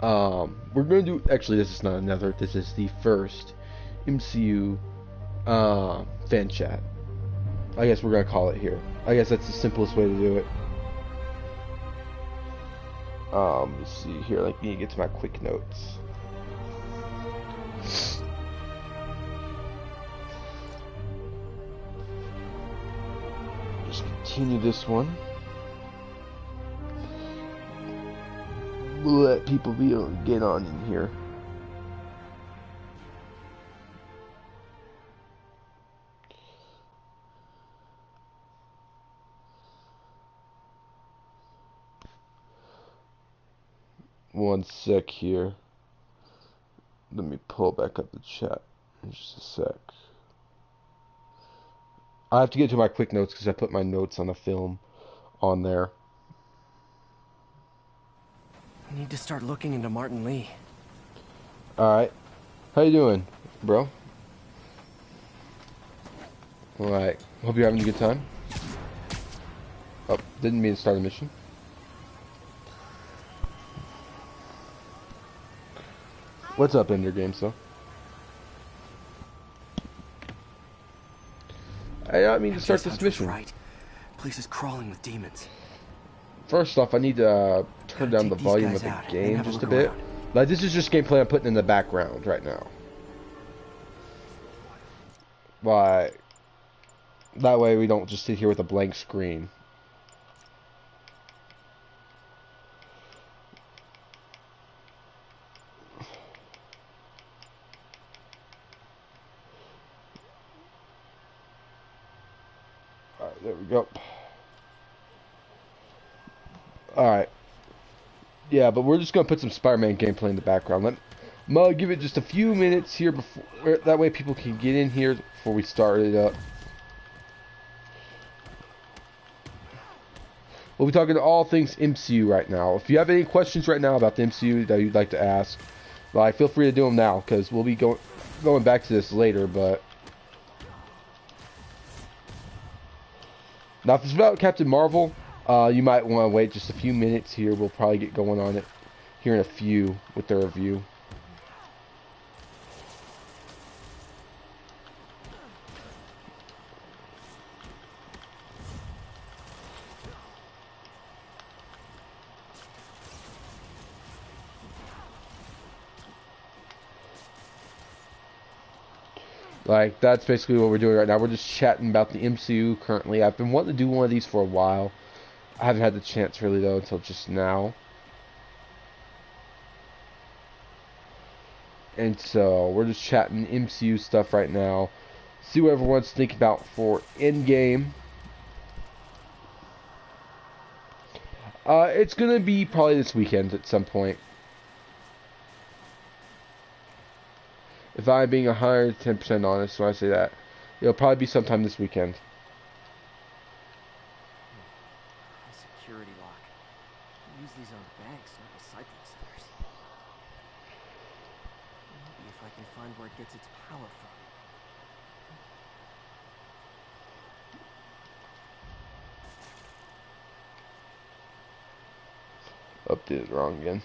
We're gonna do, actually this is not another, this is the first MCU fan chat. I guess we're gonna call it here. I guess that's the simplest way to do it. Let's see here, like, need to get to my quick notes. Just continue this one. We'll let people be able to get on in here. One sec here. Let me pull back up the chat in just a sec. I have to get to my quick notes because I put my notes on the film on there. I need to start looking into Martin Lee. Alright. How you doing, bro? Alright. Hope you're having a good time. Oh, didn't mean to start a mission. What's up, EndGame, so? I don't mean to start this mission. Right. Place is crawling with demons. First off, I need to turn down the volume of the game just a bit. Like, this is just gameplay I'm putting in the background right now. Like, that way we don't just sit here with a blank screen. Alright, there we go. Alright. Yeah, but we're just going to put some Spider-Man gameplay in the background. I'm going to give it just a few minutes here before, that way people can get in here before we start it up. We'll be talking to all things MCU right now. If you have any questions right now about the MCU that you'd like to ask, like, feel free to do them now, because we'll be going back to this later, but... Now, if it's about Captain Marvel, you might want to wait just a few minutes here. We'll probably get going on it here in a few with the review. Like, that's basically what we're doing right now. We're just chatting about the MCU currently. I've been wanting to do one of these for a while. I haven't had the chance really, though, until just now. And so, we're just chatting MCU stuff right now. See what everyone's thinking about for EndGame. It's gonna be probably this weekend at some point. If I'm being 110% honest when I say that, it'll probably be sometime this weekend. Security lock. Use these on banks, not recycling centers. Maybe if I can find where it gets its power from. Oh, did it wrong again.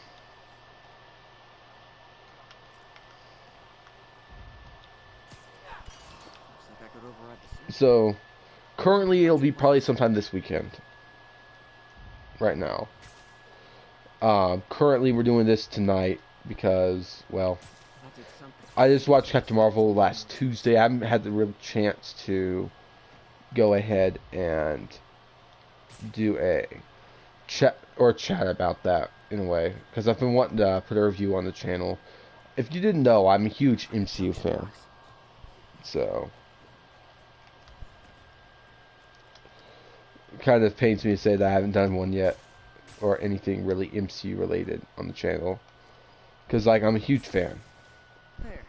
So, currently it'll be probably sometime this weekend. Right now. Currently we're doing this tonight because, well, I just watched Captain Marvel last Tuesday. I haven't had the real chance to go ahead and do a chat about that in a way, because I've been wanting to put a review on the channel. If you didn't know, I'm a huge MCU fan. So, it kind of pains me to say that I haven't done one yet, or anything really MCU related on the channel, because, like, I'm a huge fan. There.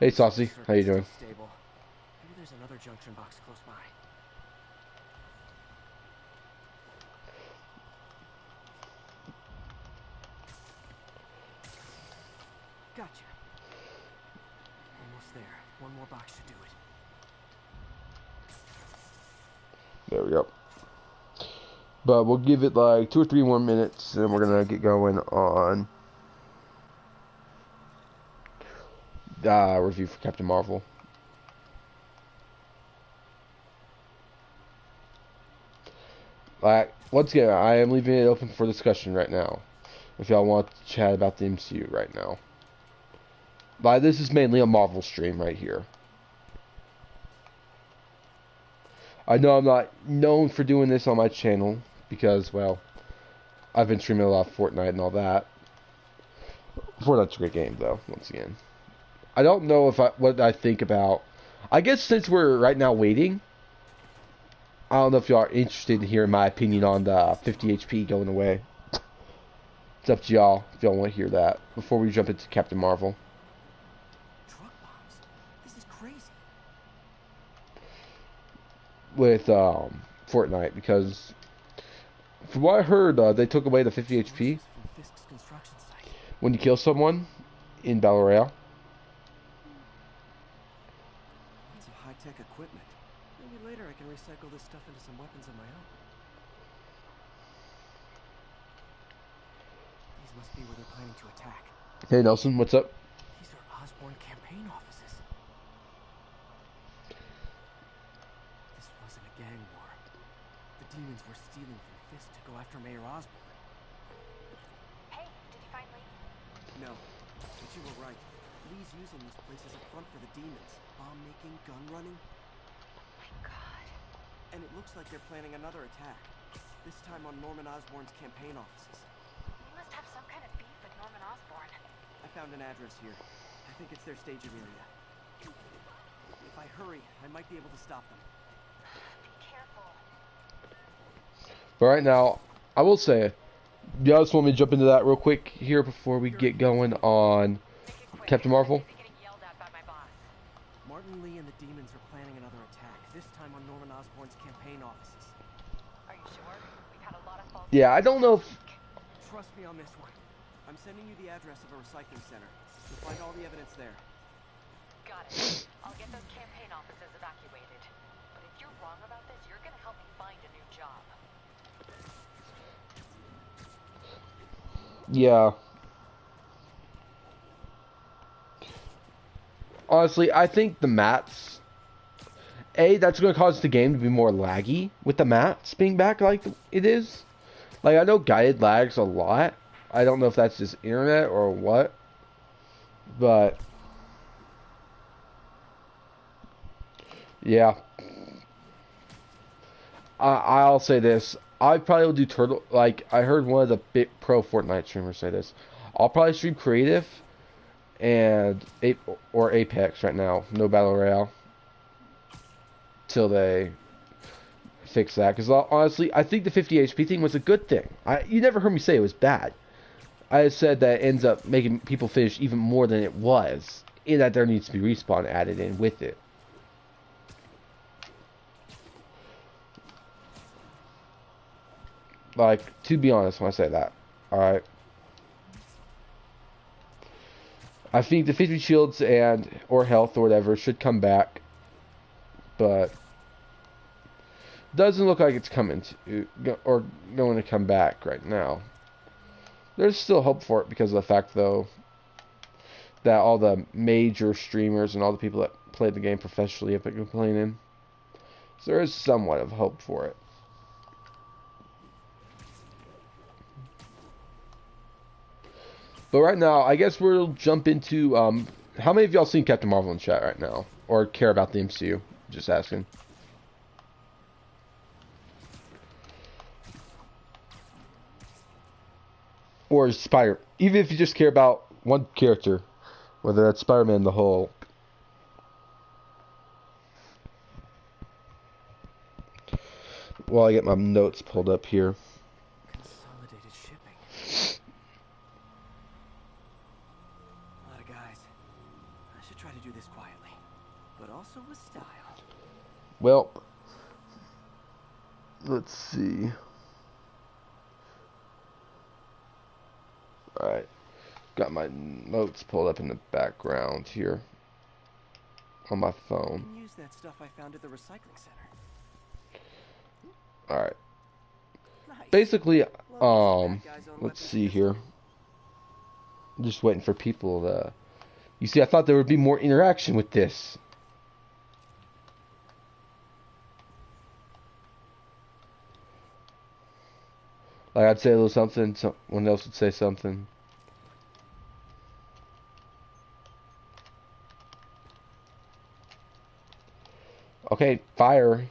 Hey, Saucy, how you doing? Maybe there's another junction box close by. Gotcha. Almost there. One more box should do it. There we go. But we'll give it like 2 or 3 more minutes, and we're gonna get going on review for Captain Marvel. Once again, I am leaving it open for discussion right now. If y'all want to chat about the MCU right now. This is mainly a Marvel stream right here. I know I'm not known for doing this on my channel because, well, I've been streaming a lot of Fortnite and all that. Fortnite's a great game, though, once again. I don't know what I think about... I guess since we're right now waiting, I don't know if y'all are interested in hearing my opinion on the 50 HP going away. It's up to y'all if y'all want to hear that before we jump into Captain Marvel. Truck bombs? This is crazy. With Fortnite, because from what I heard, they took away the 50 HP when you kill someone in Battle Royale. Lots of high-tech equipment. Maybe later I can recycle this stuff into some weapons of my own. These must be where they're planning to attack. Hey Nelson, what's up? These are Osborn campaign offices. This wasn't a gang war. The demons were stealing from Fisk to go after Mayor Osborn. Hey, did you find Lee? No, but you were right. Lee's using this place as a front for the demons. Bomb making, gun running. My God. And it looks like they're planning another attack. This time on Norman Osborn's campaign offices. He must have some kind of beef with Norman Osborn. I found an address here. I think it's their staging area. If I hurry, I might be able to stop them. Be careful. But right now, I will say, y'all just want me to jump into that real quick here before we get going on Captain Marvel? Martin Lee and the demons are planning another attack, this time on Norman Osborn's campaign offices. Are you sure? We've had a lot of false... Yeah, I don't know if... Trust me on this one. I'm sending you the address of a recycling center. You'll find all the evidence there. Got it. I'll get those campaign offices evacuated. But if you're wrong about this, you're gonna help me find a new job. Yeah. Honestly, I think the mats... that's going to cause the game to be more laggy with the mats being back like it is. Like, I know guided lags a lot. I don't know if that's just internet or what. But... yeah. I'll say this. I probably will do turtle... Like, I heard one of the big pro Fortnite streamers say this. I'll probably stream creative and Apex right now. No Battle Royale. Till they fix that. Because honestly, I think the 50 HP thing was a good thing. You never heard me say it was bad. I said that it ends up making people finish even more than it was. In that there needs to be respawn added in with it. Like, to be honest when I say that. Alright. I think the 50 shields or health or whatever should come back. But doesn't look like it's coming to, or going to come back right now. There's still hope for it because of the fact, though, that all the major streamers and all the people that play the game professionally have been complaining. So there is somewhat of hope for it. But right now, I guess we'll jump into, how many of y'all seen Captain Marvel in chat right now? Or care about the MCU? Just asking. Or even if you just care about one character, whether that's Spider-Man, the whole. While I get my notes pulled up here. Consolidated shipping. A lot of guys. I should try to do this quietly, but also with style. Well, let's see. Alright. Got my notes pulled up in the background here. On my phone. I can use that stuff I found at the recycling center. Alright. Nice. Basically, let's see here. I'm just waiting for people to You see, I thought there would be more interaction with this. Like, I'd say a little something, someone else would say something. Okay, fire.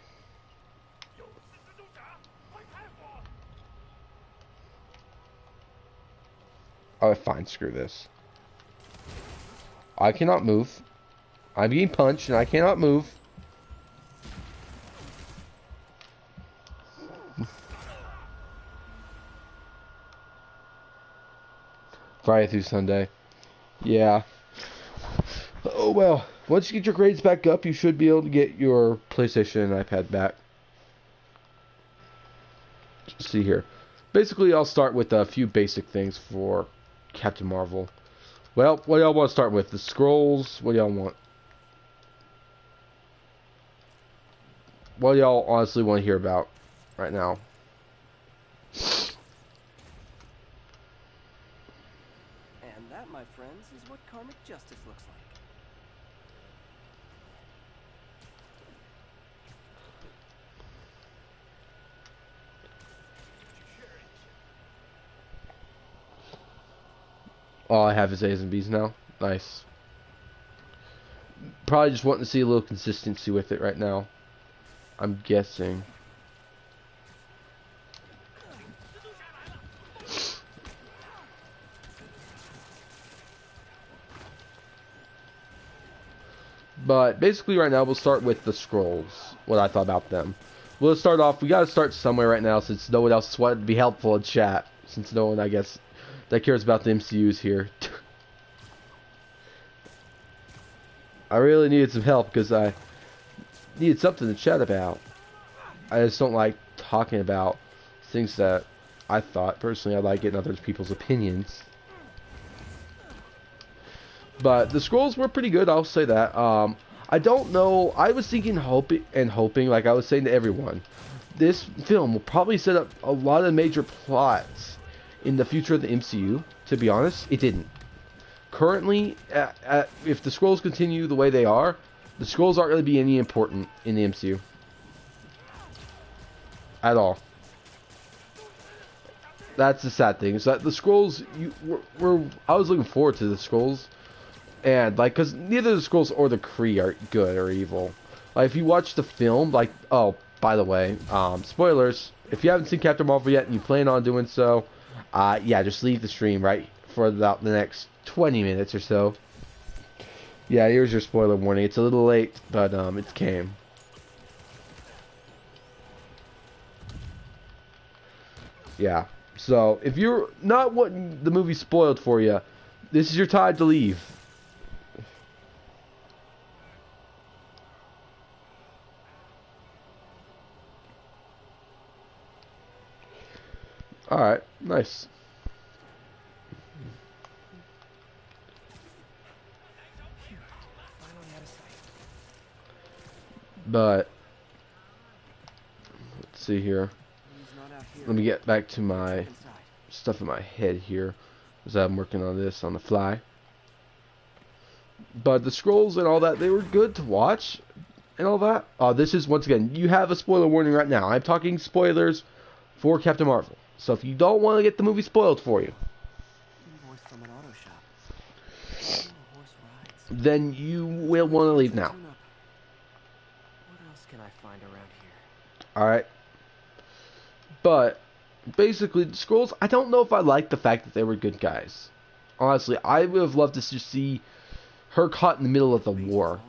Alright, fine, screw this. I cannot move. I'm being punched and I cannot move. Friday through Sunday. Yeah. Oh well. Once you get your grades back up, you should be able to get your PlayStation and iPad back. Let's see here. Basically, I'll start with a few basic things for Captain Marvel. Well, what do y'all want to start with? The scrolls? What do y'all want? What do y'all honestly want to hear about right now? And that, my friends, is what karmic justice looks like. All I have is A's and B's now. Nice. Probably just wanting to see a little consistency with it right now. I'm guessing. But basically right now we'll start with the scrolls. What I thought about them. We'll start off, we gotta start somewhere right now since no one else wanted to be helpful in chat. Since no one, I guess, that cares about the MCUs here. I really needed some help because I needed something to chat about. I just don't like talking about things that I thought. Personally, I like getting other people's opinions. But the scrolls were pretty good, I'll say that. I don't know, I was thinking, hoping, like I was saying to everyone, this film will probably set up a lot of major plots in the future of the MCU. To be honest, it didn't. Currently, if the scrolls continue the way they are, the scrolls aren't going to be any important in the MCU. At all. That's the sad thing, is that the scrolls, I was looking forward to the scrolls. And, like, because neither the scrolls or the Kree are good or evil. Like, if you watch the film, like, oh, by the way, spoilers, if you haven't seen Captain Marvel yet and you plan on doing so, yeah, just leave the stream, right, for about the next 20 minutes or so. Yeah, here's your spoiler warning. It's a little late, but, it came. Yeah, so, if you're not wanting the movie spoiled for you, this is your time to leave. Alright, nice. But, let's see here. Let me get back to my stuff in my head here, as I'm working on this on the fly. But the scrolls and all that, they were good to watch, and all that. This is, once again, you have a spoiler warning right now. I'm talking spoilers for Captain Marvel. So if you don't want to get the movie spoiled for you, then you will want to leave now. What else can I find around here? Alright. But, basically, the scrolls, I don't know if I like the fact that they were good guys. Honestly, I would have loved to just see her caught in the middle of the war.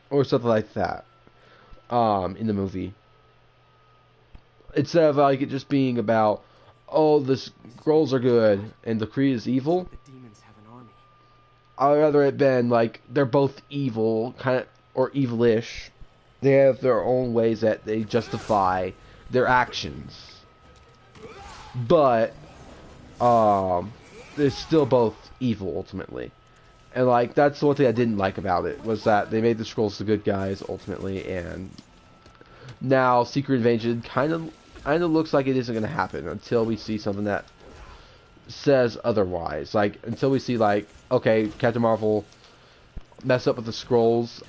Or something like that. In the movie. Instead of like it just being about, oh, the scrolls are good and the Kree is evil. The demons have an army. I'd rather it been like they're both evil, kind of, or evilish. They have their own ways that they justify their actions, but they're still both evil ultimately. And like that's the one thing I didn't like about it, was that they made the scrolls the good guys ultimately, and now Secret Invasion kind of looks like it isn't going to happen until we see something that says otherwise. Like until we see like, okay, Captain Marvel mess up with the Skrulls,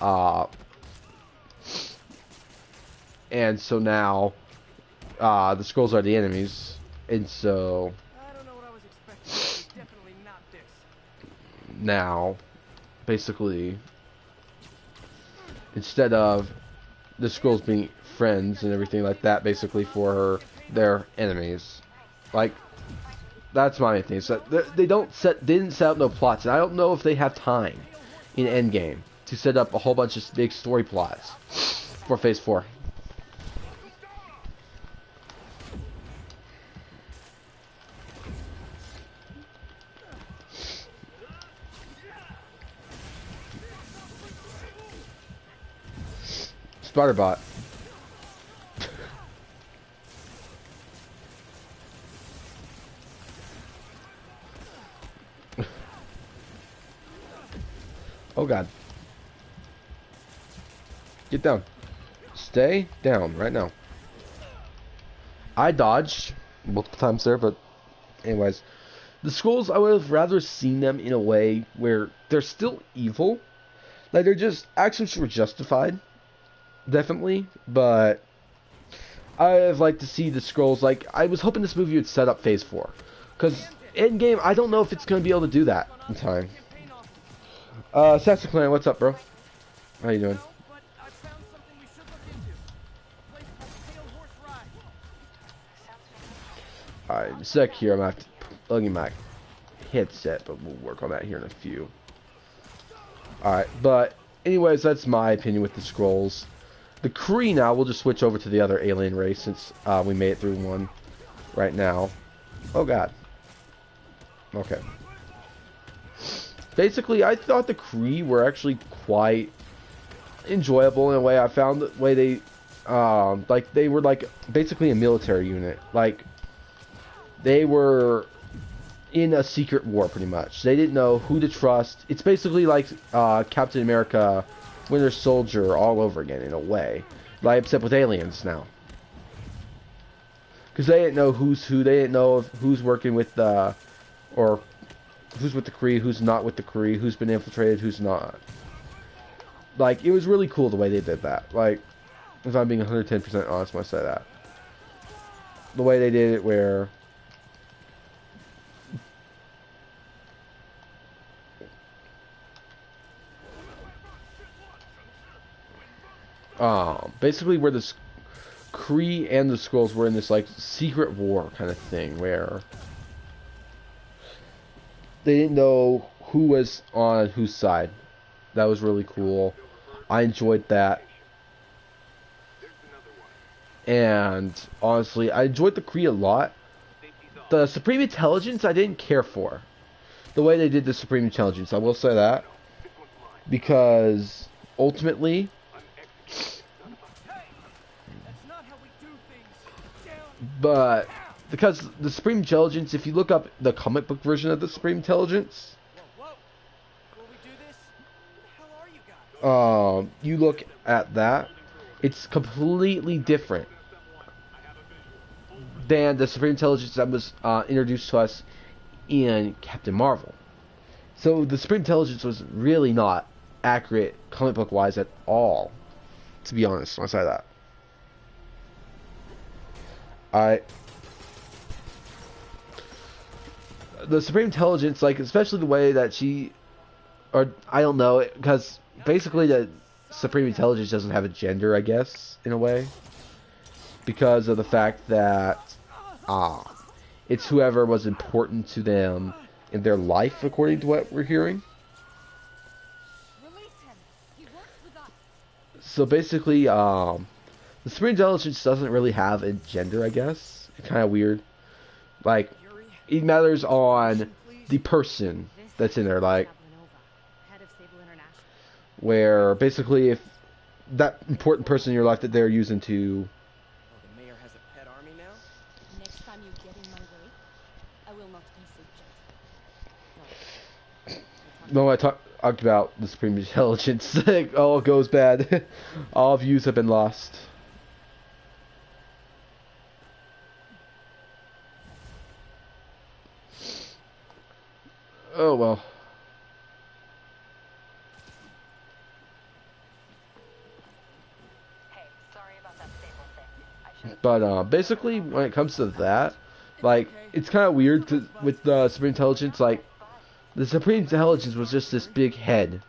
and so now the Skrulls are the enemies, and so I don't know what I was expecting, but it's definitely not this. now basically instead of the Skrulls being friends and everything like that, basically for her, they're enemies. Like that's my main thing. So they didn't set up no plots, and I don't know if they have time in Endgame to set up a whole bunch of big story plots for Phase 4. Spider-Bot. Oh god. Get down. Stay down right now. I dodged multiple times there, but anyways. The Skrulls, I would have rather seen them in a way where they're still evil. Like, they're just, actions were justified. Definitely. But I'd like to see the Skrulls, like, I was hoping this movie would set up Phase 4. Because Endgame, I don't know if it's going to be able to do that in time. Sassy Clan, what's up, bro? How you doing? But I found something we should look into. A place called Pale Horse Ride. Alright, in a sec here, I'm going to have to plug in my headset, but we'll work on that here in a few. Alright, but anyways, that's my opinion with the Skrulls. The Kree now, we'll just switch over to the other alien race since we made it through one right now. Oh god. Okay. Basically, I thought the Kree were actually quite enjoyable in a way. I found the way they, like, they were, like, basically a military unit. Like, they were in a secret war, pretty much. They didn't know who to trust. It's basically like Captain America, Winter Soldier, all over again, in a way. Like, except with aliens now. Because they didn't know who's who. They didn't know who's working with the, or who's with the Kree, who's not with the Kree, who's been infiltrated, who's not. Like, it was really cool the way they did that. Like, if I'm being 110% honest when I say that. The way they did it where... basically where the Kree and the Skrulls were in this, like, secret war kind of thing, where they didn't know who was on whose side. That was really cool. I enjoyed that. And honestly, I enjoyed the Kree a lot. The Supreme Intelligence I didn't care for. The way they did the Supreme Intelligence, I will say that. Because ultimately, but because the Supreme Intelligence, if you look up the comic book version of the Supreme Intelligence, you look at that, it's completely different than the Supreme Intelligence that was introduced to us in Captain Marvel. So the Supreme Intelligence was really not accurate comic book wise at all, to be honest when I say that. The Supreme Intelligence, like, especially the way that she, or I don't know, because basically the Supreme Intelligence doesn't have a gender, I guess, in a way, because of the fact that it's whoever was important to them in their life, according to what we're hearing. So basically, the Supreme Intelligence doesn't really have a gender, I guess. It's kind of weird. Like, it matters on the person that's in there, like, where basically if that important person in your life that they're using to... Oh, the mayor has a pet army now? Next time you get in my way, I will not be so gentle. No, I talked about the Supreme Intelligence. All goes bad. All views have been lost. Oh well. Hey, sorry about that stable thing. I should have But basically, when it comes to that, like, okay. it's kind of weird Still to, those with buds. the Supreme Intelligence. Like, the Supreme Intelligence was just this big head Anyway,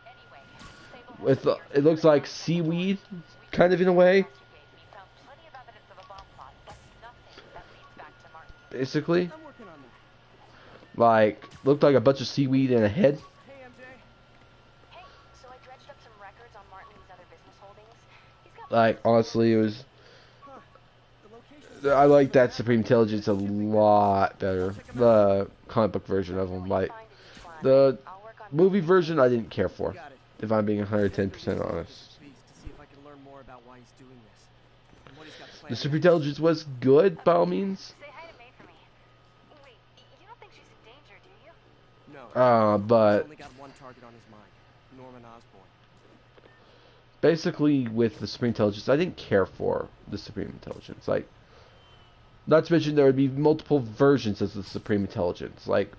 Sable has with appeared it looks like seaweed, kind of in a way, you gave me found plenty of evidence of a bomb plot, but nothing that leads back to Martin. basically. I'm working on that. Like, looked like a bunch of seaweed and a head. Hey, MJ. Hey, so I dredged up some records on Martin Lee's other business holdings. He's got Like, honestly, it was. Huh. The location's I on like the that map. Supreme Intelligence a lot better. The comic book version of them. Like, the I'll work on movie version, I didn't care for. Got it. If I'm being Headed to 110% the honest. beast to see if I can learn more about why he's doing this and what he's got The planned Supreme next. Intelligence was good, by all means. Say hi to May for me. Wait, you don't think she's in danger, do you? No. He's But only got one target on his mind. Norman Osborn. basically, with the Supreme Intelligence, I didn't care for the Supreme Intelligence. Like, not to mention there would be multiple versions of the Supreme Intelligence. Like,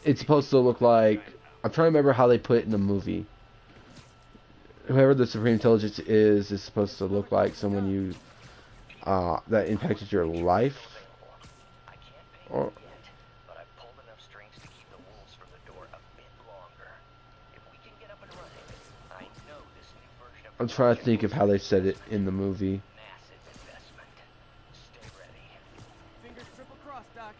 it's supposed to look like. I'm trying to remember how they put it in the movie. Whoever the Supreme Intelligence is supposed to look like someone you that impacted your life. Or, But I've pulled enough strings to keep the wolves from the door a bit longer. If we can get up and running, I know this new version of I'm trying to think of how they said it in the movie. massive investment. Stay ready. Fingers triple crossed, Doc.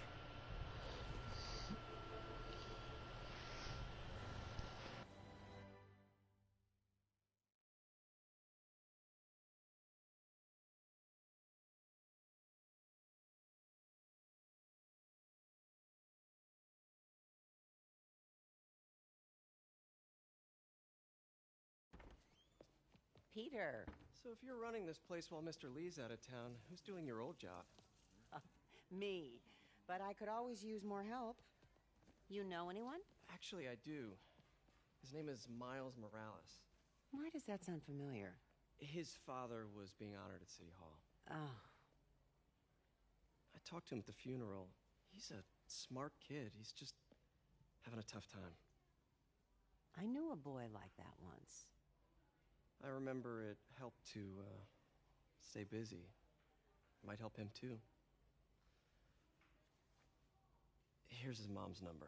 Peter. So if you're running this place while Mr. Lee's out of town, who's doing your old job? Me. But I could always use more help. You know anyone? Actually, I do. His name is Miles Morales. Why does that sound familiar? His father was being honored at City Hall. Oh, I talked to him at the funeral. He's a smart kid. He's just having a tough time. I knew a boy like that once. I remember it helped to stay busy. Might help him too. Here's his mom's number.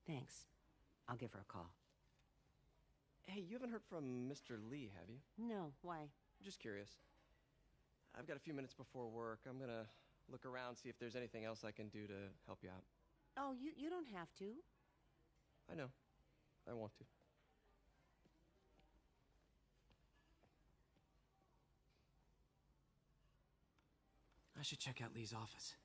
Thanks. I'll give her a call. Hey, you haven't heard from Mr. Lee, have you? No, why? I'm just curious. I've got a few minutes before work. I'm gonna look around, see if there's anything else I can do to help you out. Oh, you don't have to. I know. I want to. I should check out Lee's office.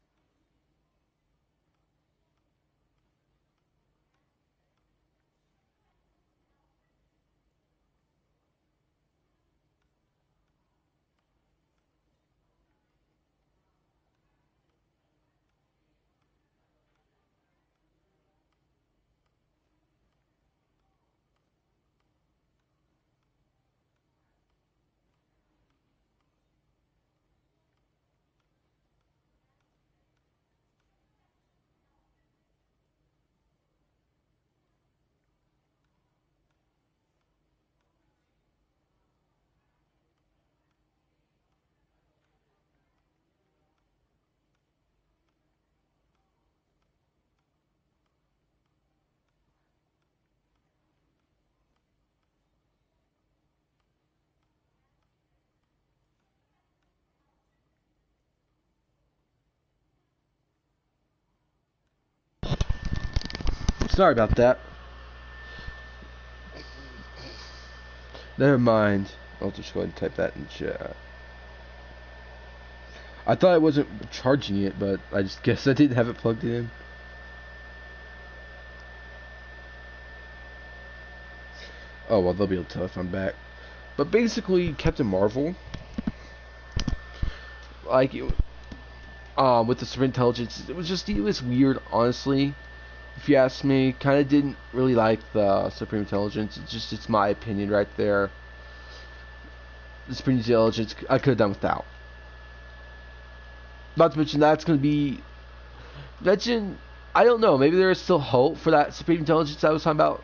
Sorry about that. Never mind. I'll just go ahead and type that in chat. I thought I wasn't charging it, but I just guess I didn't have it plugged in. Oh well, they'll be able to tell if I'm back. But basically, Captain Marvel, like, with the Super Intelligence, it was weird, honestly. If you ask me, kind of didn't really like the Supreme Intelligence. It's my opinion right there. The Supreme Intelligence, I could have done without. not to mention that's going to be mention. I don't know. Maybe there is still hope for that supreme intelligence I was talking about.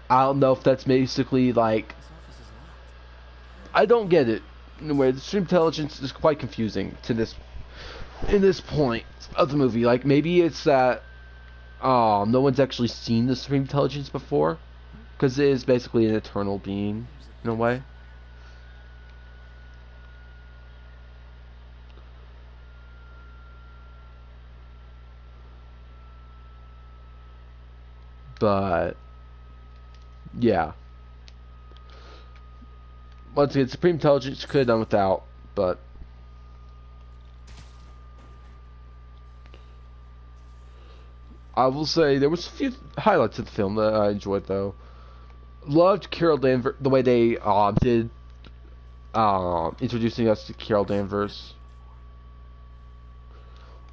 I don't know if that's basically like. This office is locked. I don't get it. In a way, the supreme intelligence is quite confusing to this in this point of the movie. Like maybe it's that no one's actually seen the supreme intelligence before, because it is basically an eternal being in a way. But yeah, once again, supreme intelligence could have done without, but I will say there was a few highlights of the film that I enjoyed though. Loved Carol Danvers, the way they did introducing us to Carol Danvers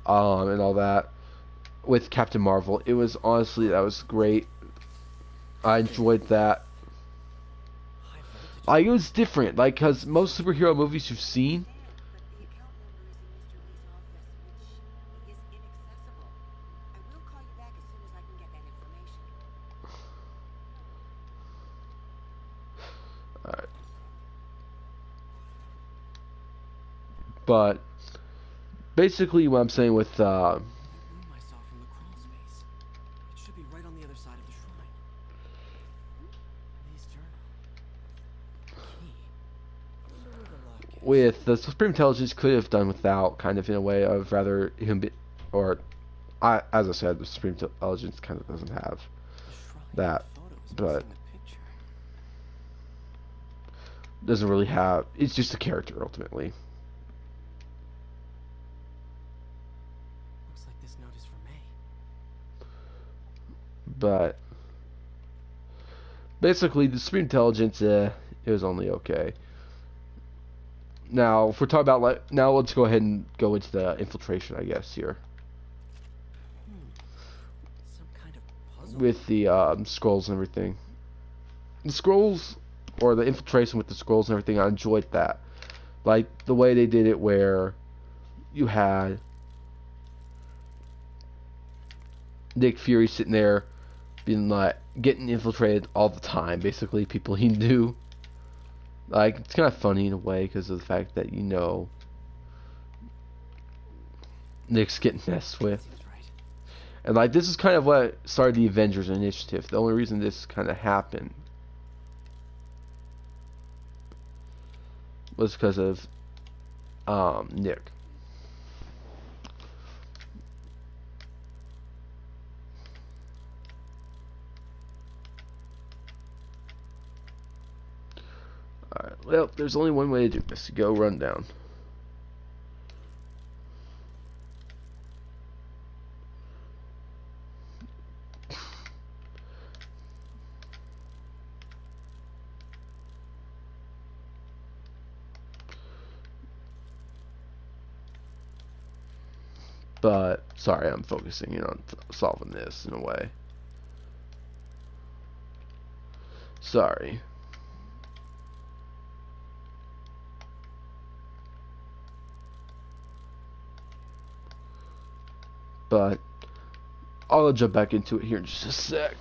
and all that with Captain Marvel. It was honestly, that was great. I enjoyed that. High voltage. Like it was different, like because most superhero movies you've seen, But the account number is in Mr. Lee's office, which is inaccessible. I will call you back as soon as I can get that information. alright. But basically, what I'm saying with That room I saw from the crawl space. It should be right on the other side of the shrine. Lee's journal. Key. Wonder where the lock is. with the Supreme Intelligence could have done without, kind of in a way of rather him be, or as I said, the Supreme Intelligence kind of doesn't have The shrine. that, The photos but missing the picture. doesn't really have. It's just a character ultimately. Looks like this note is for May. But basically, the Supreme Intelligence, it was only okay. Now, if we're talking about like, now let's go ahead and go into the infiltration, I guess here Some kind of puzzle. with the scrolls and everything. The scrolls, or the infiltration with the scrolls and everything, I enjoyed that. Like the way they did it, where you had Nick Fury sitting there, being like getting infiltrated all the time. Basically, people he knew. Like it's kind of funny in a way because of the fact that Nick's getting messed with, Seems right. and like this is kind of what started the Avengers initiative. The only reason this kind of happened was because of Nick. Alright, well, there's only one way to do this. Go rundown. But, sorry, I'm focusing in on solving this in a way. Sorry. But I'll jump back into it here in just a sec.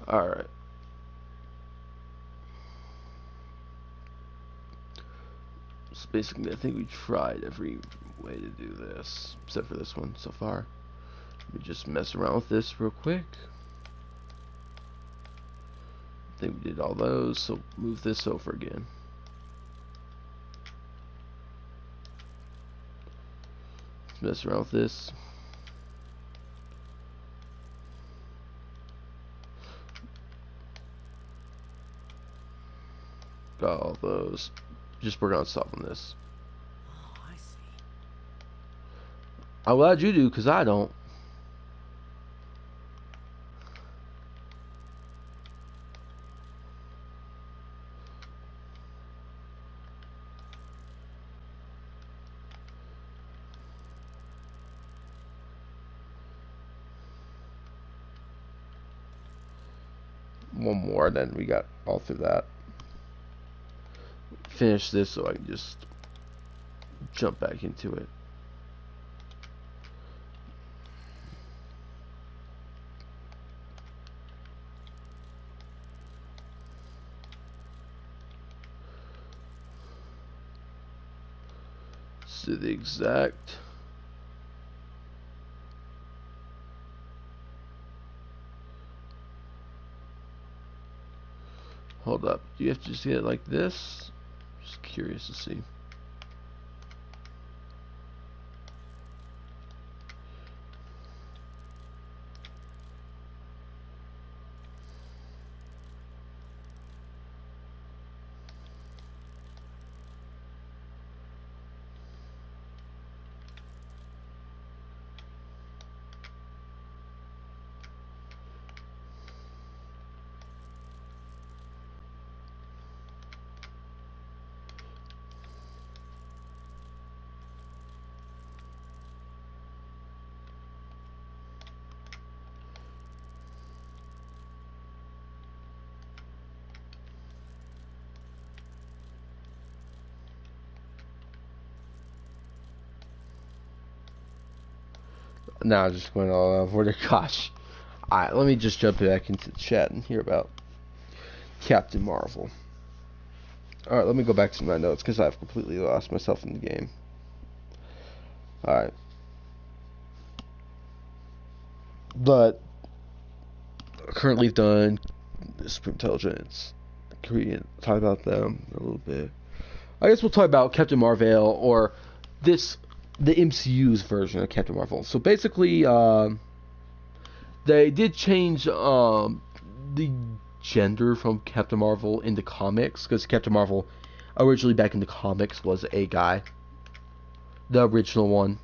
Alright. So basically, I think we tried every way to do this, except for this one so far. Let me just mess around with this real quick. I think we did all those, so move this over again. Mess around with this. Got all those. Just work on solving this. Oh, I see. I'm glad you do, because I don't. one more, then we got all through that. Finish this so I can just jump back into it. So the exact hold up. Do you have to just get it like this? Just curious to see. Now I'm just going all over the gosh. Alright, let me just jump back into the chat and hear about Captain Marvel. Alright, let me go back to my notes because I've completely lost myself in the game. Alright. But currently done Super Intelligence. Korean. Talk about them a little bit. I guess we'll talk about Captain Marvel or the MCU's version of Captain Marvel. So basically, they did change the gender from Captain Marvel in the comics, because Captain Marvel originally back in the comics was a guy, the original one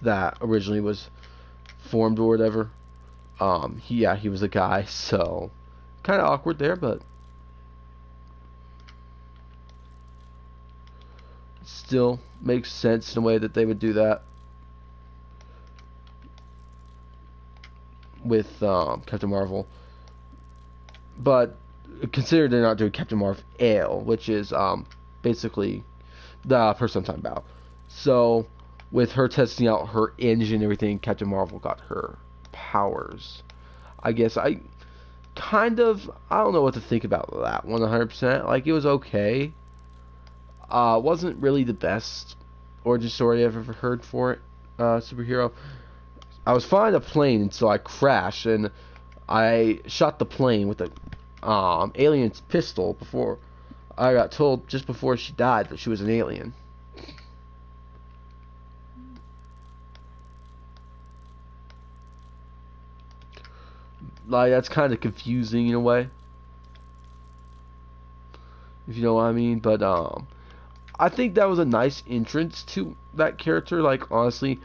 that originally was formed or whatever. He was a guy, so kind of awkward there, but still makes sense in a way that they would do that with Captain Marvel. But consider they're not doing Captain Marvel, which is basically the person I'm talking about. So with her testing out her engine and everything, Captain Marvel got her powers. I guess I don't know what to think about that 100%. Like, it was okay. Wasn't really the best origin story I've ever heard for it. Superhero. I was flying a plane until I crashed and I shot the plane with a alien's pistol before I got told just before she died that she was an alien. Like, that's kind of confusing in a way, if you know what I mean. But I think that was a nice entrance to that character. Like, honestly,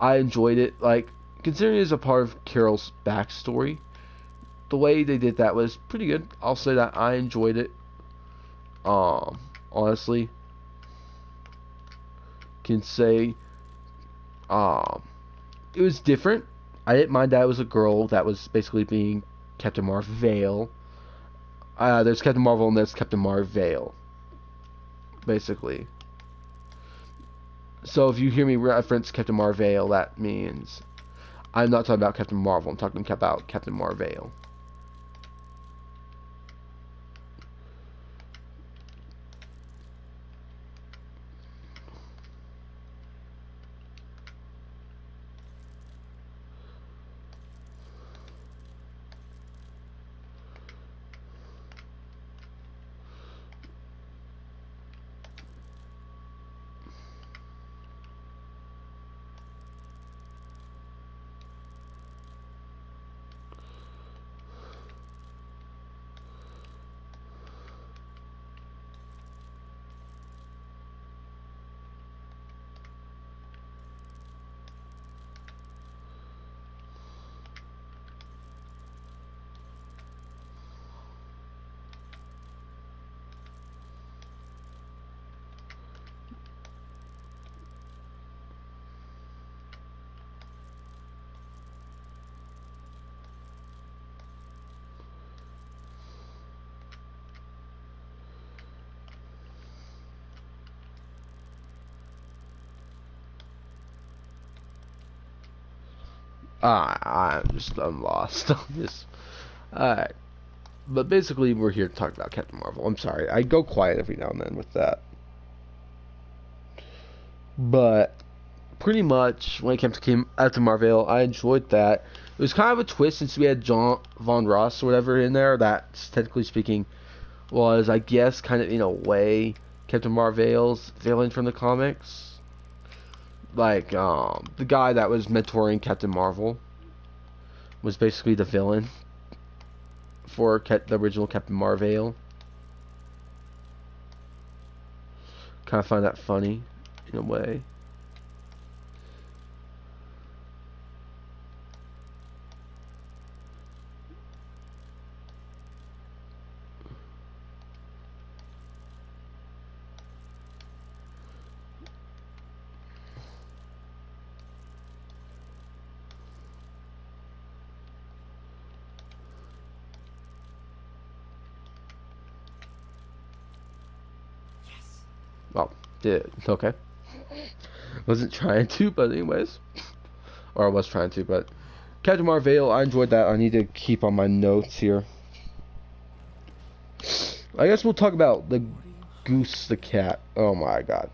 I enjoyed it. Like, considering it's a part of Carol's backstory, the way they did that was pretty good. I'll say that I enjoyed it. Honestly, can say it was different. I didn't mind that it was a girl that was basically being Captain Marvel. There's Captain Marvel and there's Captain Marvel, basically. So if you hear me reference Captain Marvel, that means I'm not talking about Captain Marvel. I'm talking about Captain Marvel. I'm lost on this. Alright. But basically, we're here to talk about Captain Marvel. I'm sorry, I go quiet every now and then with that. But pretty much, when it came to Captain Marvel, I enjoyed that. It was kind of a twist since we had John Von Ross or whatever in there. That, technically speaking, was, I guess, kind of in a way, Captain Marvel's villain from the comics. Like, the guy that was mentoring Captain Marvel was basically the villain for the original Captain Marvel. Kind of find that funny, in a way. Well, did okay. Wasn't trying to, but anyways. Or I was trying to, but Captain Marvel, I enjoyed that. I need to keep on my notes here. I guess we'll talk about the Goose the cat. Oh my god.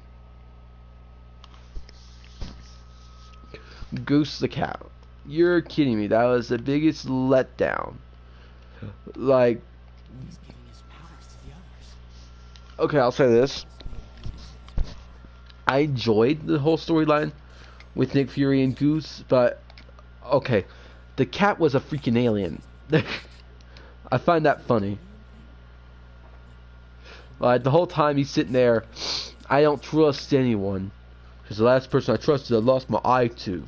Goose the cat. You're kidding me. That was the biggest letdown. Like, okay, I'll say this. I enjoyed the whole storyline with Nick Fury and Goose, but okay, the cat was a freaking alien. I find that funny. Like, the whole time he's sitting there, I don't trust anyone, because the last person I trusted I lost my eye to.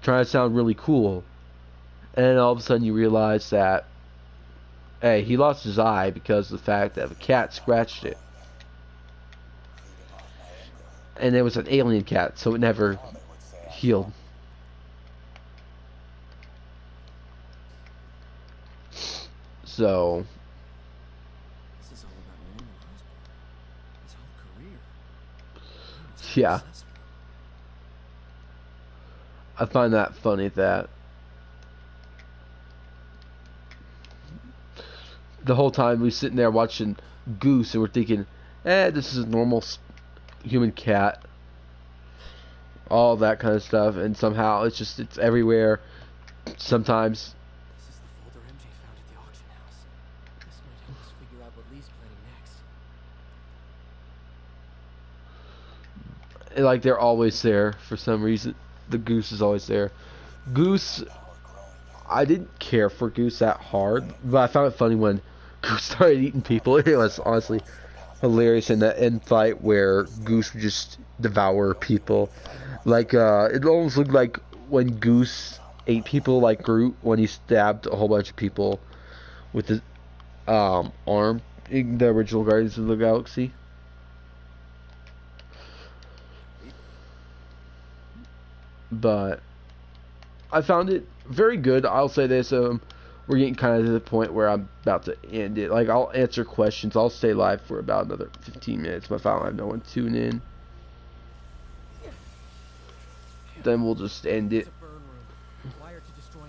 Trying to sound really cool, and then all of a sudden you realize that, hey, he lost his eye because of the fact that a cat scratched it. And it was an alien cat, so it never healed. So, This is all about Norman Osborn. His whole career. yeah. I find that funny that the whole time we're sitting there watching Goose and we're thinking, this is a normal human cat. All that kind of stuff, and somehow it's everywhere. Sometimes This is the folder MJ found at the auction house. This might help us figure out what Lee's planning next. like they're always there for some reason. The Goose is always there. Goose, I didn't care for Goose that hard, but I found it funny when Goose started eating people. It was honestly hilarious in that end fight where Goose would just devour people. Like, it almost looked like when Goose ate people, like Groot, when he stabbed a whole bunch of people with his arm in the original Guardians of the Galaxy. But I found it very good. I'll say this, we're getting kind of to the point where I'm about to end it. Like, I'll answer questions. I'll stay live for about another 15 minutes, but if I don't have no one tune in, then we'll just end it. It's a burn room, wired to destroy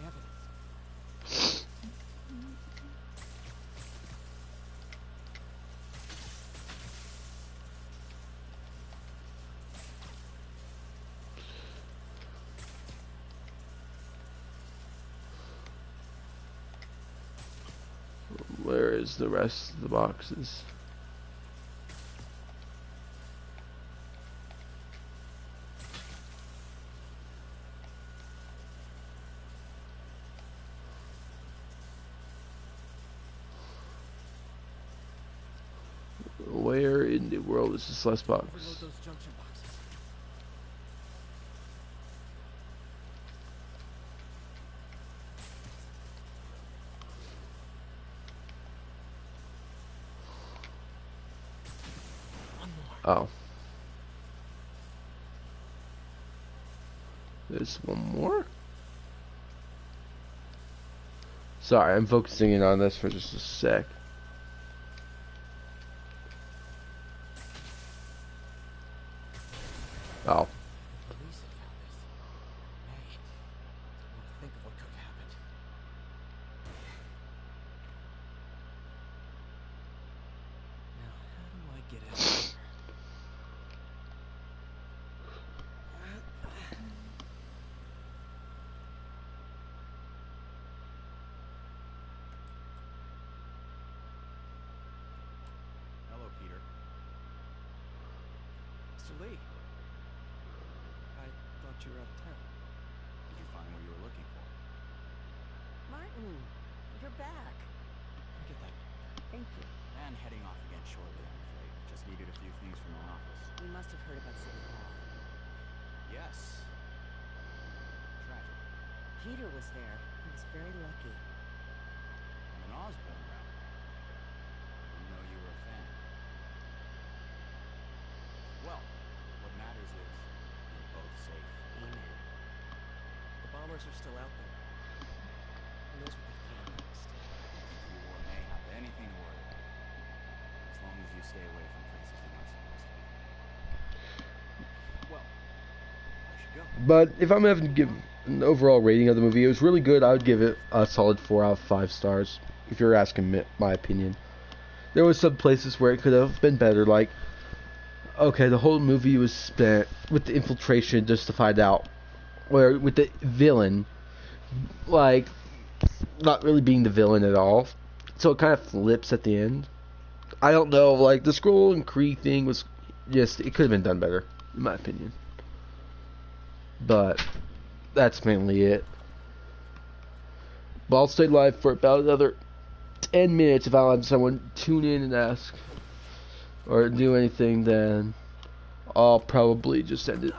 evidence. Where is the rest of the boxes? Where in the world is this last box? Overload those junction boxes. One more. Oh. There's one more? Sorry, I'm focusing in on this for just a sec. Oh. Police have found this. Hey, Mr. Lee. I thought you were out of town. Did you find what you were looking for? Martin, you're back. I get that. Thank you. And heading off again shortly, I'm afraid. Just needed a few things from my office. You must have heard about City Hall. Yes. Tragic. Peter was there. He was very lucky. I'm an Osborne rep. Didn't know you were a fan. Well, what matters is you're both safe. Amen. The bombers are still out there. Who knows what they plan next? You or may have anything to worry about. As long as you stay away from places you're not supposed to be. Well, I should go. But if I'm having to give an overall rating of the movie, it was really good. I would give it a solid 4 out of 5 stars. If you're asking me, my opinion, there was some places where it could have been better. Like, okay, the whole movie was spent with the infiltration just to find out, where with the villain, like, not really being the villain at all. So it kind of flips at the end. I don't know, like, the Skrull and Kree thing was just, it could have been done better, in my opinion. But that's mainly it. But I'll stay live for about another 10 minutes if I have someone tune in and ask or do anything, then I'll probably just end it.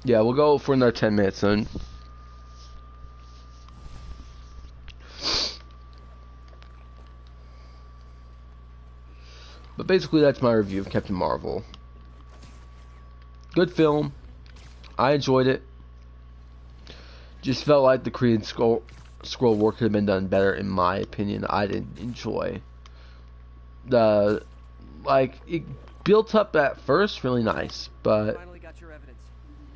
Yeah, we'll go for another 10 minutes then. But basically that's my review of Captain Marvel. Good film. I enjoyed it. Just felt like the Korean Skrull war could have been done better in my opinion. I didn't enjoy the, like, it built up at first really nice, but Finally got your evidence.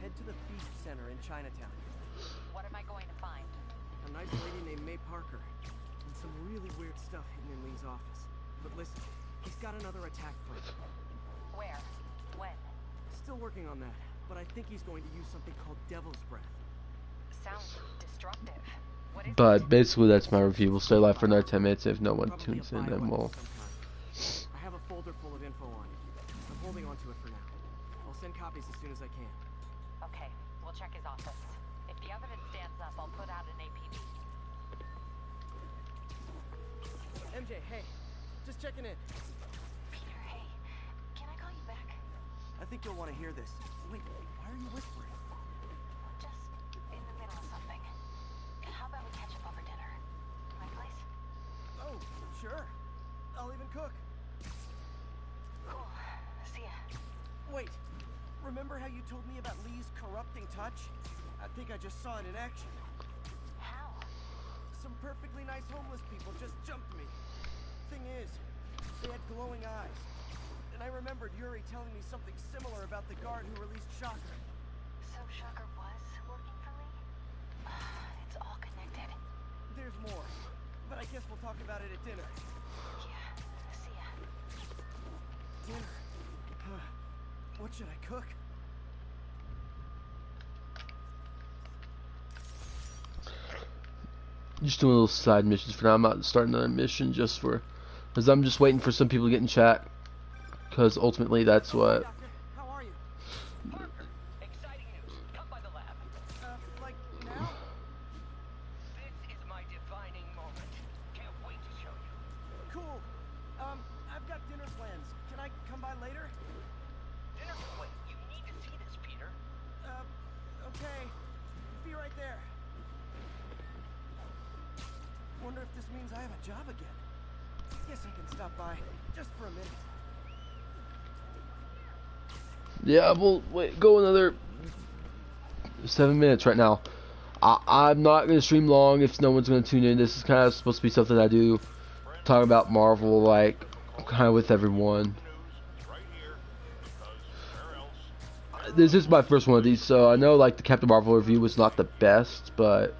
Head to the Feast Center in Chinatown. What am I going to find? A nice lady named May Parker. And some really weird stuff hidden in Lee's office. But listen, he's got another attack plan. Where? When? Still working on that, but I think he's going to use something called Devil's Breath. Sounds destructive. What is But it? basically that's my review. We'll stay live for another 10 minutes. If no one Probably tunes a in, bioweapon then we'll... of some kind. I have a folder full of info on it. I'm holding on to it for now. I'll send copies as soon as I can. Okay, we'll check his office. If the evidence stands up, I'll put out an APB. MJ, hey, just checking in. Peter, hey, can I call you back? I think you'll want to hear this. Wait, why are you whispering? Just in the middle of something. How about we catch up over dinner? My place? Oh, sure. I'll even cook. Cool. See ya. Wait, remember how you told me about Lee's corrupting touch? I think I just saw it in action. How? Some perfectly nice homeless people just jumped me. Thing is, they had glowing eyes. And I remembered Yuri telling me something similar about the guard who released Shocker. So Shocker was working for Lee? It's all connected. There's more, but I guess we'll talk about it at dinner. Yeah. See ya. Dinner? What should I cook? Just doing little side missions for now. I'm not starting another mission just for, because I'm just waiting for some people to get in chat, because ultimately that's what. Doctor, how are you? Parker, exciting news. Come by the lab. Like now? This is my defining moment. Can't wait to show you. Cool. I've got dinner plans. Can I come by later? Dinner can wait. You need to see this, Peter. Okay. Be right there. Wonder if this means I have a job again. Guess I can stop by just for a minute. Yeah, we'll go another 7 minutes right now. I'm not going to stream long if no one's going to tune in. This is kind of supposed to be something I do, talk about Marvel, like, kind of with everyone. This is my first one of these, so I know, like, the Captain Marvel review was not the best, but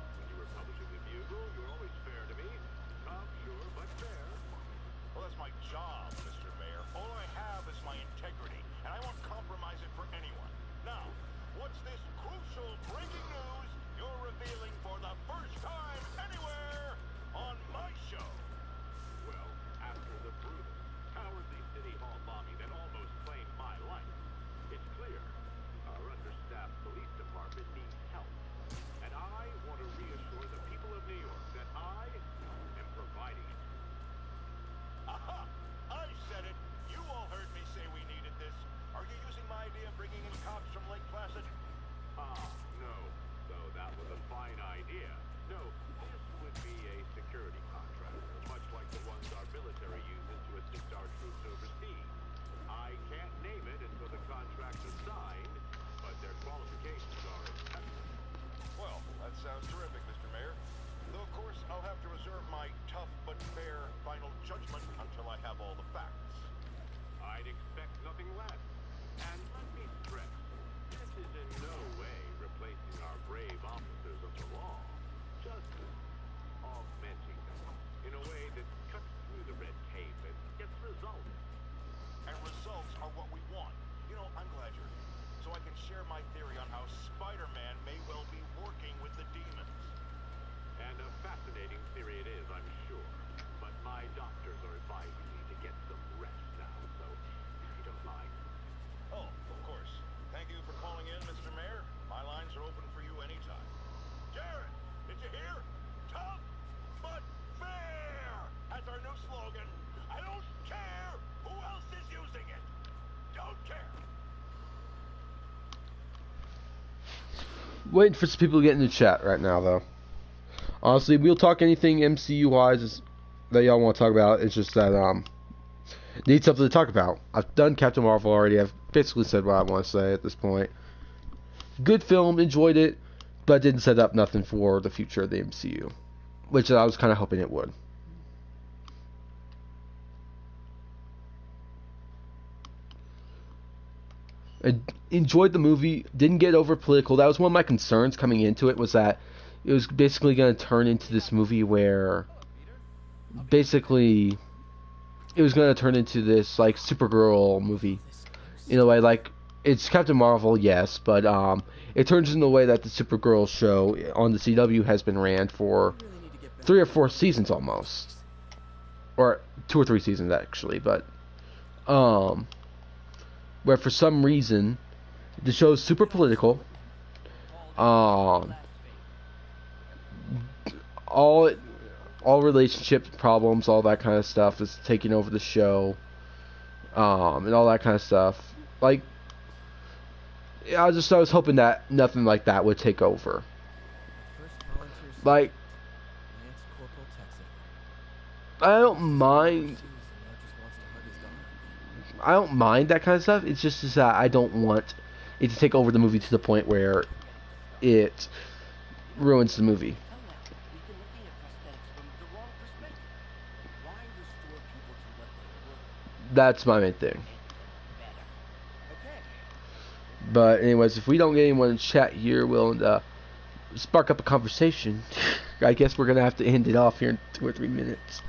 final judgment until I have all the facts. I'd expect nothing less. And let me stress, this is in no way replacing our brave officers of the law. Just augmenting them in a way that cuts through the red tape and gets results. And results are what we want. You know, I'm glad you're here, so I can share my theory on how Spider-Man may well be working with the demons. And a fascinating theory it is, I'm sure. But my doctors are advising me to get some rest now, so if you don't mind. Oh, of course. Thank you for calling in, Mr. Mayor. My lines are open for you anytime. Jared, did you hear? Tough but fair! That's our new slogan. I don't care who else is using it. Don't care. Waiting for some people to get in the chat right now, though. Honestly, we'll talk anything MCU wise that y'all want to talk about. It's just that need something to talk about. I've done Captain Marvel already. I've basically said what I want to say at this point. Good film, enjoyed it, but didn't set up nothing for the future of the MCU, which I was kind of hoping it would. I enjoyed the movie. Didn't get over political. That was one of my concerns coming into it, was that it was basically going to turn into this movie where basically it was going to turn into this like Supergirl movie in a way. Like, it's Captain Marvel, yes, but it turns in the way that the Supergirl show on the CW has been ran for 3 or 4 seasons almost, or 2 or 3 seasons actually, but where for some reason the show is super political. All relationship problems, all that kind of stuff is taking over the show, and all that kind of stuff. Like, I was hoping that nothing like that would take over. Like, I don't mind that kind of stuff. It's just that I don't want it to take over the movie to the point where it ruins the movie. That's my main thing. But anyways, if we don't get anyone in chat here willing to spark up a conversation, I guess we're gonna have to end it off here in 2 or 3 minutes.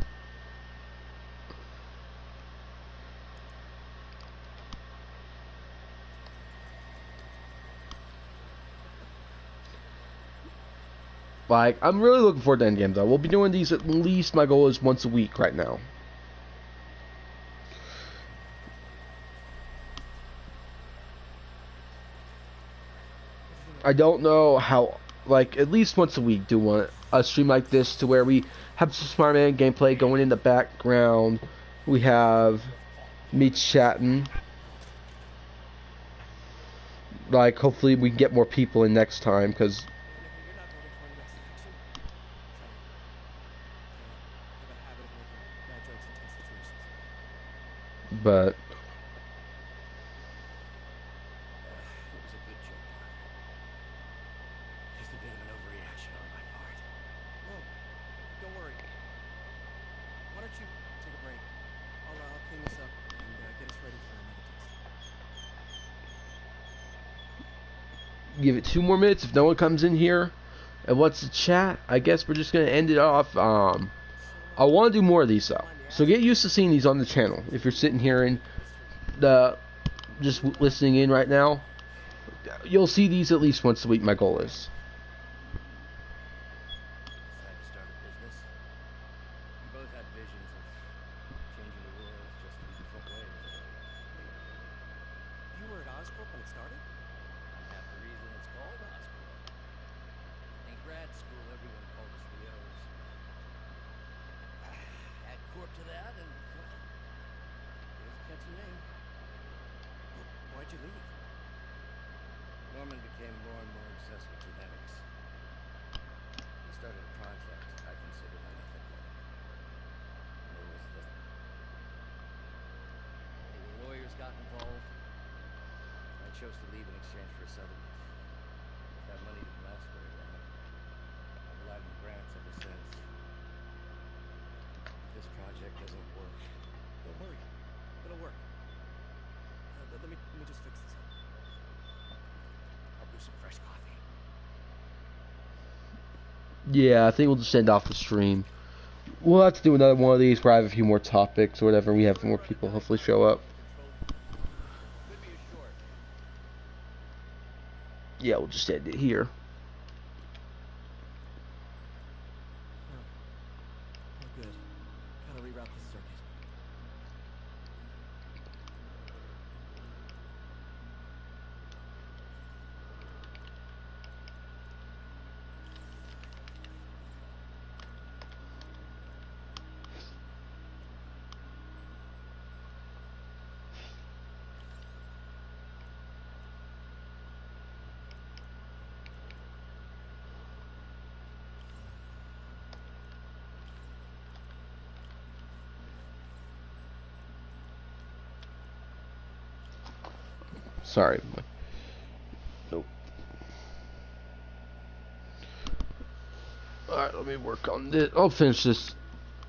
Like, I'm really looking forward to EndGame, though. We'll be doing these at least, my goal is once a week right now. I don't know how, like, at least once a week do a stream like this to where we have some Spider-Man gameplay going in the background. We have me chatting. Like, hopefully we can get more people in next time, because but It was a good joke, Mark. Just a bit of an overreaction on my part. No, don't worry. Why don't you take a break? I'll clean this up and get us ready for another test. give it 2 more minutes. If no one comes in here and wants to chat, I guess we're just gonna end it off. I want to do more of these though, so get used to seeing these on the channel. If you're sitting here and just listening in right now, you'll see these at least once a week. My goal is. Decided to start a business. We both had visions of changing the world just in different ways. You were at Oscorp when it started? I'm half the reason it's called Oscorp. In grad school, everyone called us the O's. Add Corp to that, and well, there's a catchy name. Why'd you leave? Norman became more and more obsessed with genetics. He started a project I considered unethical. And it was the... Anyway, lawyers got involved. I chose to leave in exchange for a settlement. If that money didn't last very long, I've relied on grants ever since. If this project Don't worry. It'll work. Let me just fix this up. I'll brew some fresh coffee. Yeah, I think we'll just end off the stream. We'll have to do another one of these where I have a few more topics or whatever. We have more people hopefully show up. Could be a short. Yeah, we'll just end it here. Oh, good. Gotta reroute this circuit. Sorry. Nope. Alright, let me work on this. I'll finish this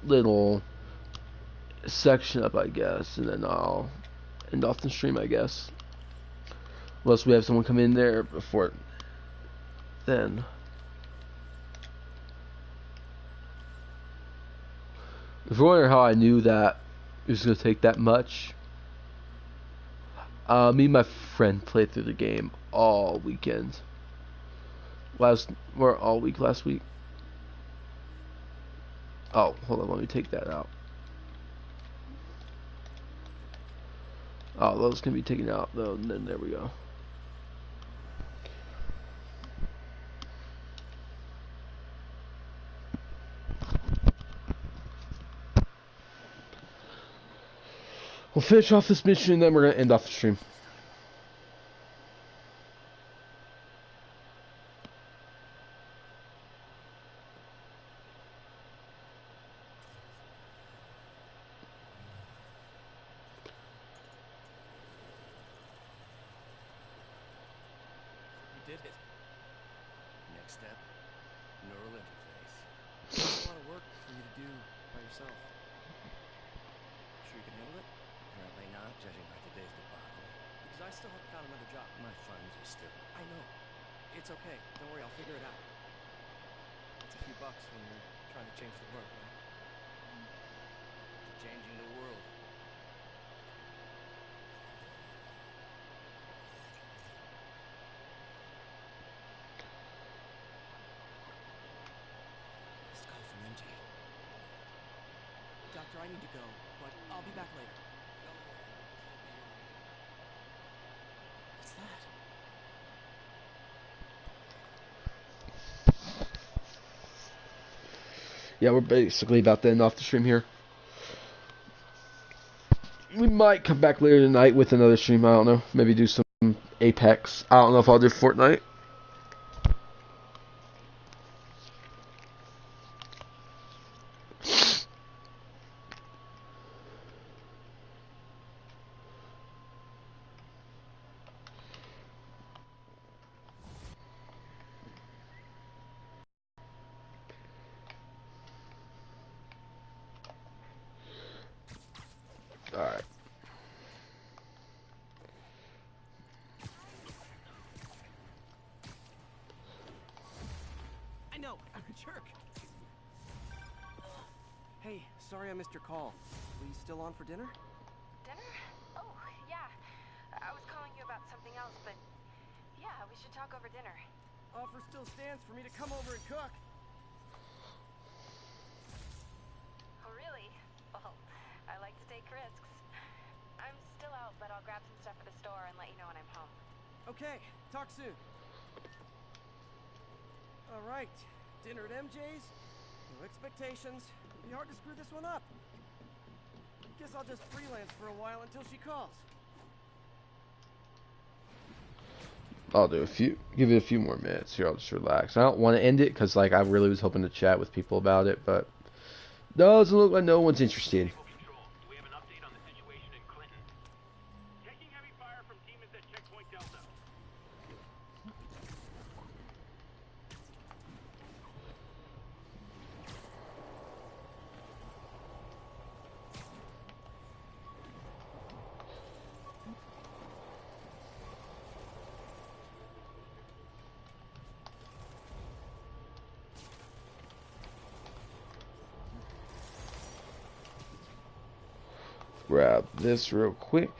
little section up, I guess, and then I'll end off the stream, I guess. Unless we have someone come in there before then. If you're wondering how I knew that it was going to take that much, me and my friend played through the game all weekend. All week last week. Oh, hold on, let me take that out. Oh, those can be taken out though, and then there we go. We'll finish off this mission and then we're going to end off the stream. You did it. Next step, neural interface. That's a lot of work for you to do by yourself. Sure you can handle it? Apparently not, judging by today's debacle. Because I still haven't found another job. My funds are still... I know. It's okay. Don't worry, I'll figure it out. It's a few bucks when you're trying to change the world, right? Changing the world. Missed call from MJ. Doctor, I need to go, but I'll be back later. What's that? Yeah, we're basically about to end off the stream here. We might come back later tonight with another stream, I don't know. Maybe do some Apex. I don't know if I'll do Fortnite. Alright. I know, I'm a jerk. Hey, sorry I missed your call. Were you still on for dinner? Dinner? Oh, yeah. I was calling you about something else, but yeah, we should talk over dinner. Offer still stands for me to come over and cook. Oh, really? Well, I like to take risks. I'm still out, but I'll grab some stuff at the store and let you know when I'm home. Okay, talk soon. All right, dinner at MJ's. No expectations. It'll be hard to screw this one up. Guess I'll just freelance for a while until she calls. I'll give it a few more minutes here. I'll just relax. I don't want to end it because, like, I really was hoping to chat with people about it, but doesn't look like no one's interested. Do we have an update on the situation in Clinton? Taking heavy fire from demons at Checkpoint Delta. grab this real quick.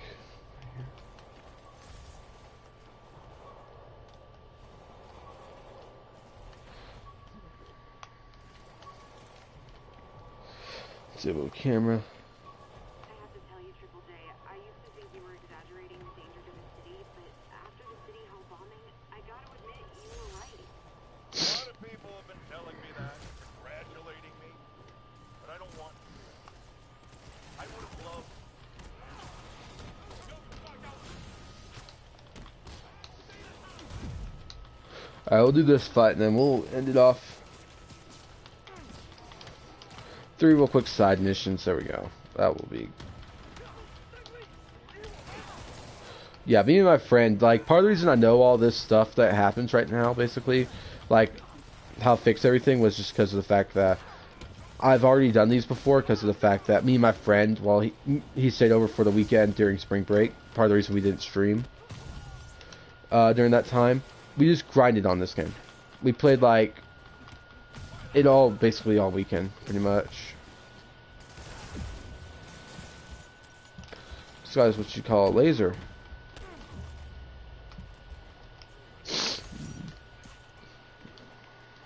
Disable camera. I have to tell you, Triple J, I used to think you were exaggerating the danger to the city, but after the City Hall bombing, I gotta admit, you were right. A lot of people have been telling me that, congratulating me, but I don't want to. I would have loved. Alright, we'll do this fight and then we'll end it off. 3 real quick side missions. There we go. That will be. Yeah, me and my friend, like, part of the reason I know all this stuff that happens right now, basically, like, how to fix everything was just because of the fact that I've already done these before, because of the fact that me and my friend, while he stayed over for the weekend during spring break, part of the reason we didn't stream during that time, we just grinded on this game. We played, like, it all, basically all weekend, pretty much. This guy's what you call a laser.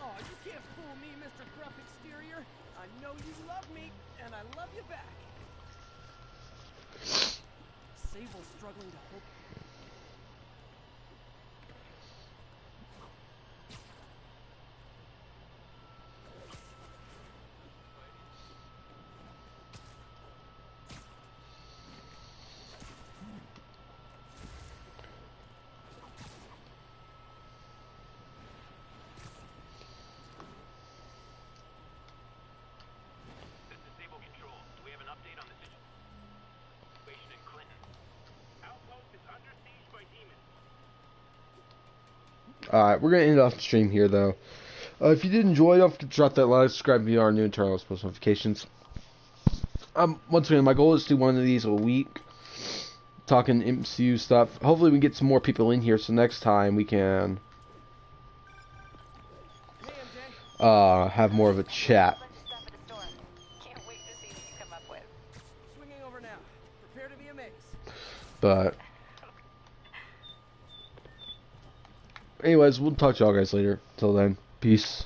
Oh, you can't fool me, Mr. Gruff Exterior. I know you love me, and I love you back. Sable's struggling to hold. This is Sable Control. Do we have an update on the situation in Clinton? Outpost is under siege by demons. Alright, we're going to end off the stream here, though. If you did enjoy, don't forget to drop that like, subscribe to our new internal post notifications. Once again, my goal is to do one of these a week, talking MCU stuff. Hopefully we can get some more people in here, so next time we can have more of a chat. Bunch of stuff at the store. Can't wait to see what you come up with. Swinging over now. Prepare to be amazed. But anyways, we'll talk to y'all guys later. Till then, peace.